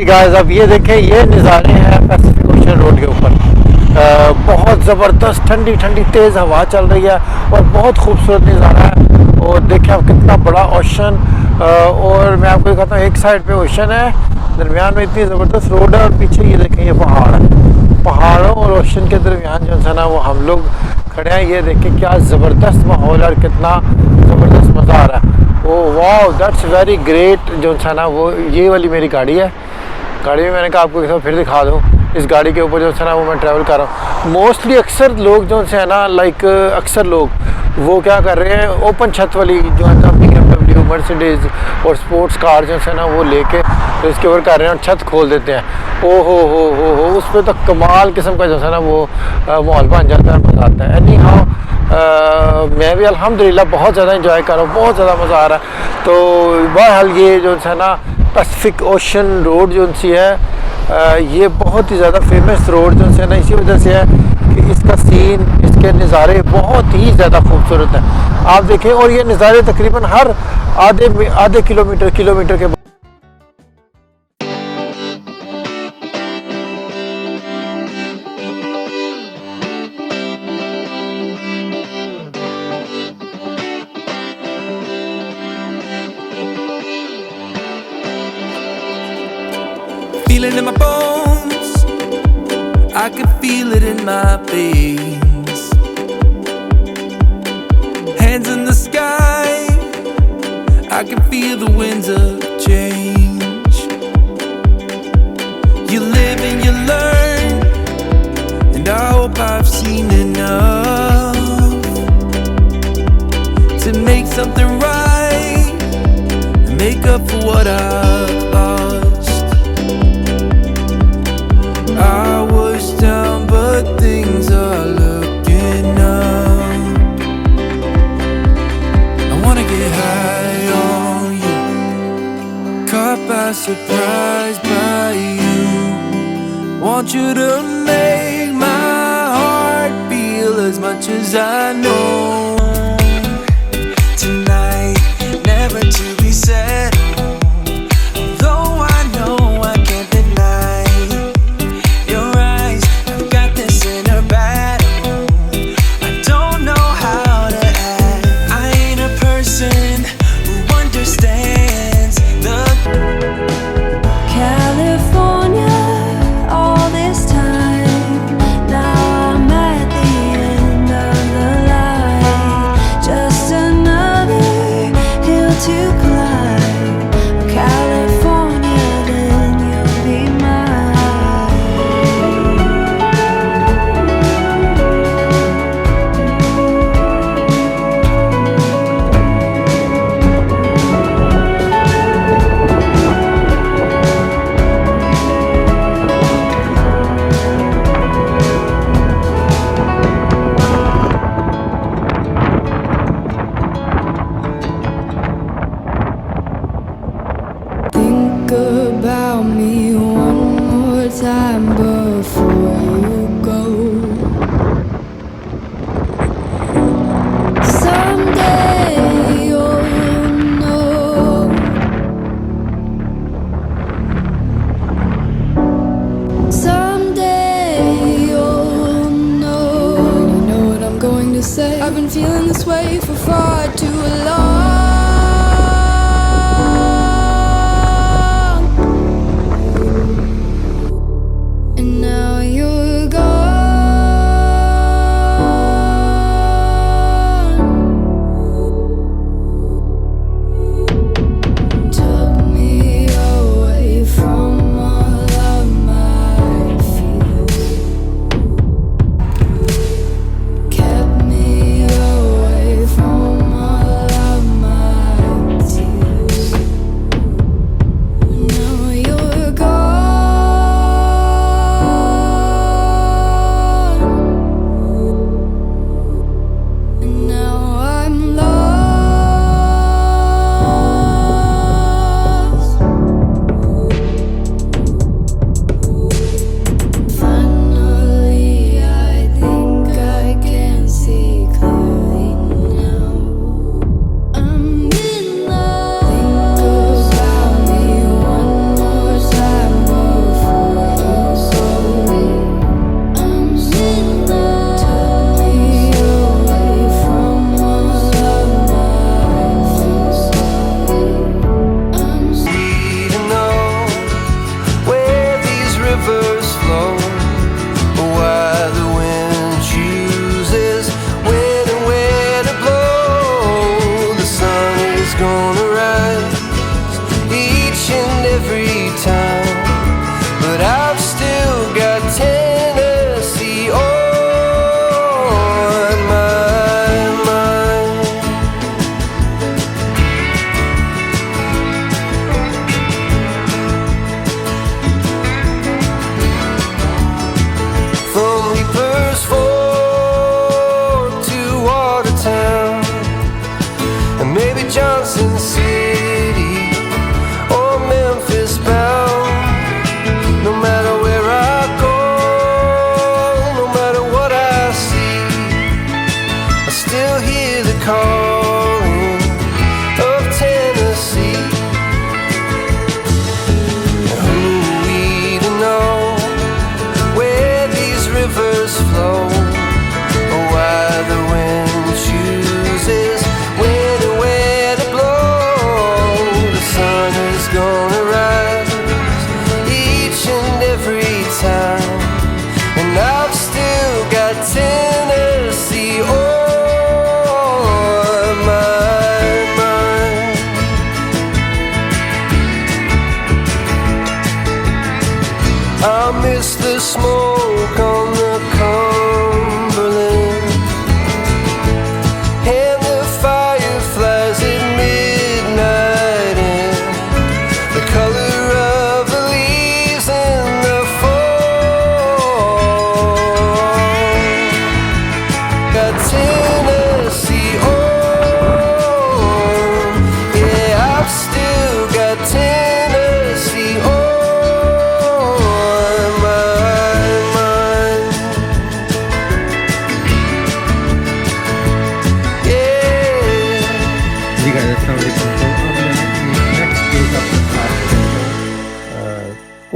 Guys, अब ये देखें, ये नज़ारे हैं पैसिफिक ओशन रोड के ऊपर। बहुत ज़बरदस्त ठंडी ठंडी तेज़ हवा चल रही है और बहुत खूबसूरत नज़ारा है। और देखें आप कितना बड़ा ओशन, और मैं आपको दिखाता हूँ, एक साइड पे ओशन है, दरमियान में इतनी ज़बरदस्त रोड है, और पीछे ये देखें ये पहाड़ है। पहाड़ों और ओशन के दरमियान जो है ना वो हम लोग खड़े हैं। ये देखें क्या ज़बरदस्त माहौल और कितना ज़बरदस्त मज़ा आ रहा है। Oh wow, that's very great. जो है ना वो ये वाली मेरी गाड़ी है। गाड़ी में मैंने कहा आपको एक फिर दिखा दूँ। इस गाड़ी के ऊपर जो है ना वो मैं ट्रैवल कर रहा हूँ। मोस्टली अक्सर लोग जो है ना अक्सर लोग वो क्या कर रहे हैं, ओपन छत वाली जो है ना BMW, मर्सिडीज़ और स्पोर्ट्स कार जो है ना वो लेके तो इसके ऊपर कर रहे हैं और छत खोल देते हैं। ओ हो उस पर तो कमाल किस्म का जो है ना वो माहौल बन जाता है, मज़ा आता है। एनी हाउ मैं भी अल्हम्दुलिल्लाह बहुत ज़्यादा इंजॉय कर रहा हूँ, बहुत ज़्यादा मज़ा आ रहा है। तो बहरहाल ये जो है ना पैसिफिक ओशन रोड जो सी है, ये बहुत ही ज़्यादा फेमस रोड जो है ना इसी वजह से है कि इसका सीन, इसके नज़ारे बहुत ही ज़्यादा खूबसूरत है। आप देखें, और ये नज़ारे तकरीबन हर आधे किलोमीटर के Feeling in my bones, I can feel it in my veins. Hands in the sky, I can feel the winds of change. You live and you learn, and I hope I've seen enough to make something right and make up for what I've lost. I was down, but things are looking up. I wanna get high on you, caught by surprise by you. Want you to make my heart feel as much as I know. Tonight, never to be settled. I've been feeling this way for far too long. And now you're gone. Took me away from all of my fears. Kept me away from all of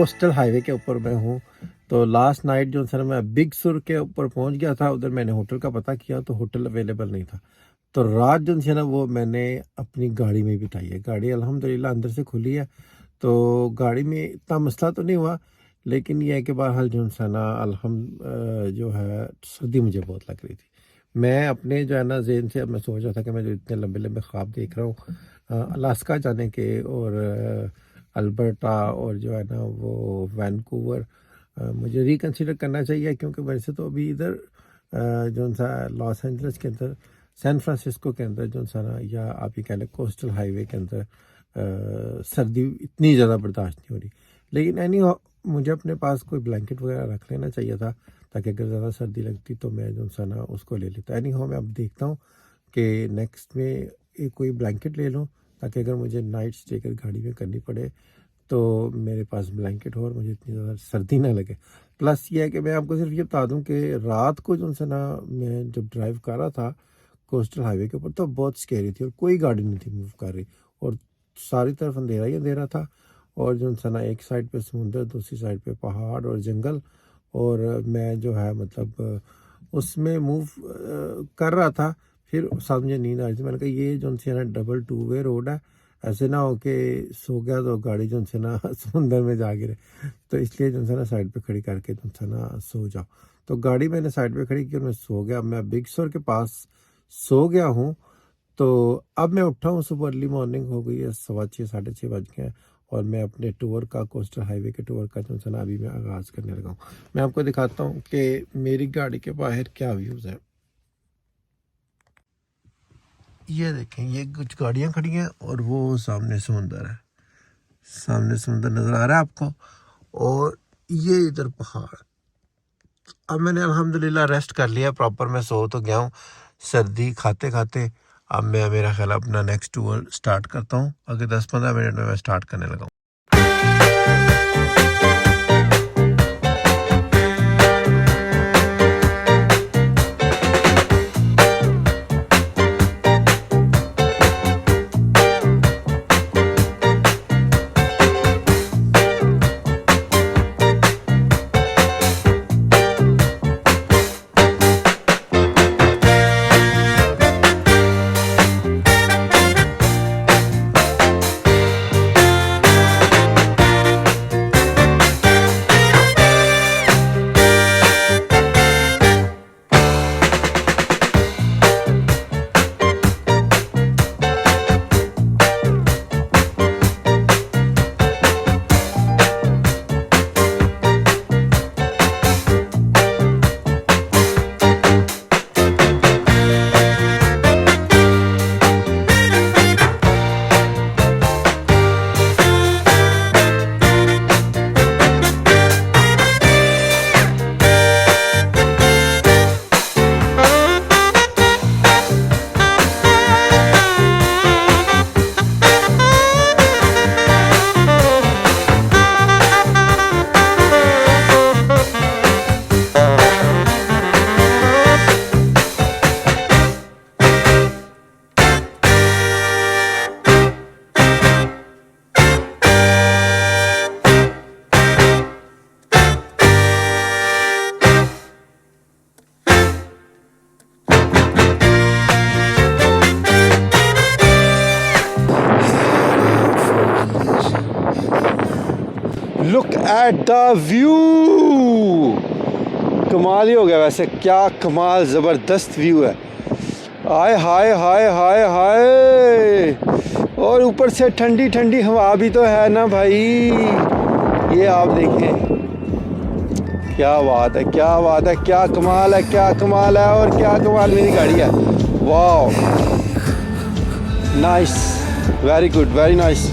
coastal highway के ऊपर मैं हूँ। तो last night जो sir मैं big सुर के ऊपर पहुँच गया था, उधर मैंने होटल का पता किया तो होटल अवेलेबल नहीं था। तो रात जो है ना वो मैंने अपनी गाड़ी में बिताई है। गाड़ी अल्हम्दुलिल्लाह अंदर से खुली है, तो गाड़ी में इतना मसला तो नहीं हुआ, लेकिन यह है कि बहरहाल जो है ना जो है सर्दी मुझे बहुत लग रही थी। मैं अपने जो है ना ज़हन से अब मैं सोच रहा था कि मैं जो इतने लंबे लंबे ख्वाब देख रहा हूँ अलास्का जाने के और अल्बर्टा और जो है ना वो वैनकूवर, मुझे रिकन्सिडर करना चाहिए, क्योंकि वैसे तो अभी इधर जो सा लॉस एंजल्स के अंदर, सैन फ्रांसिस्को के अंदर जो सा ना, या आप ये कह लें कोस्टल हाईवे के अंदर सर्दी इतनी ज़्यादा बर्दाश्त नहीं हो रही। लेकिन एनी मुझे अपने पास कोई ब्लैंकेट वगैरह रख लेना चाहिए था, ताकि अगर ज़्यादा सर्दी लगती तो मैं जो सा ना उसको ले लेता। एनी मैं अब देखता हूँ कि नेक्स्ट में एक कोई ब्लैंकेट ले लूँ, ताकि अगर मुझे नाइट स्टे कर गाड़ी में करनी पड़े तो मेरे पास ब्लैंकेट हो और मुझे इतनी ज़्यादा सर्दी ना लगे। प्लस ये है कि मैं आपको सिर्फ ये बता दूं कि रात को जो है ना मैं जब ड्राइव कर रहा था कोस्टल हाईवे के ऊपर, तो बहुत स्केरी थी और कोई गाड़ी नहीं थी मूव कर रही, और सारी तरफ अंधेरा ही अंधेरा था, और जो है ना एक साइड पे समुंदर, दूसरी साइड पे पहाड़ और जंगल, और मैं जो है मतलब उसमें मूव कर रहा था। फिर साथ मुझे नींद आ रही थी। मैंने कहा ये जो है ना डबल 2 वे रोड है, ऐसे ना हो के सो गया तो गाड़ी जो है ना समुंदर में जा गिरे, तो इसलिए जो है ना साइड पे खड़ी करके जो है ना सो जाओ। तो गाड़ी मैंने साइड पे खड़ी की और मैं सो गया। मैं बिग सुर के पास सो गया हूँ। तो अब मैं उठा हूँ, सुबह अर्ली मॉर्निंग हो गई है, 6:15 6:30 बज गए हैं, और मैं अपने टूर का, कोस्टल हाईवे के टूर का जो है ना अभी मैं आगाज़ करने लगा हूँ। मैं आपको दिखाता हूँ कि मेरी गाड़ी के बाहर क्या व्यूज़ है। ये देखें, ये कुछ गाड़ियाँ खड़ी हैं और वो सामने समुंदर है, सामने समुंदर नज़र आ रहा है आपको, और ये इधर पहाड़। अब मैंने अल्हम्दुलिल्लाह रेस्ट कर लिया प्रॉपर, मैं सो तो गया हूँ सर्दी खाते खाते। अब मैं मेरा ख्याल अपना नेक्स्ट टूर स्टार्ट करता हूँ। अगर 10-15 मिनट में मैं स्टार्ट करने लगा हूँ। लुक एट द व्यू, कमाल ही हो गया। वैसे क्या कमाल, ज़बरदस्त व्यू है। हाय हाय हाय हाय हाय, और ऊपर से ठंडी ठंडी हवा भी तो है ना भाई। ये आप देखें, क्या बात है, क्या बात है, क्या कमाल है, क्या कमाल है, और क्या कमाल मेरी गाड़ी है। वाह, nice, very good, very nice.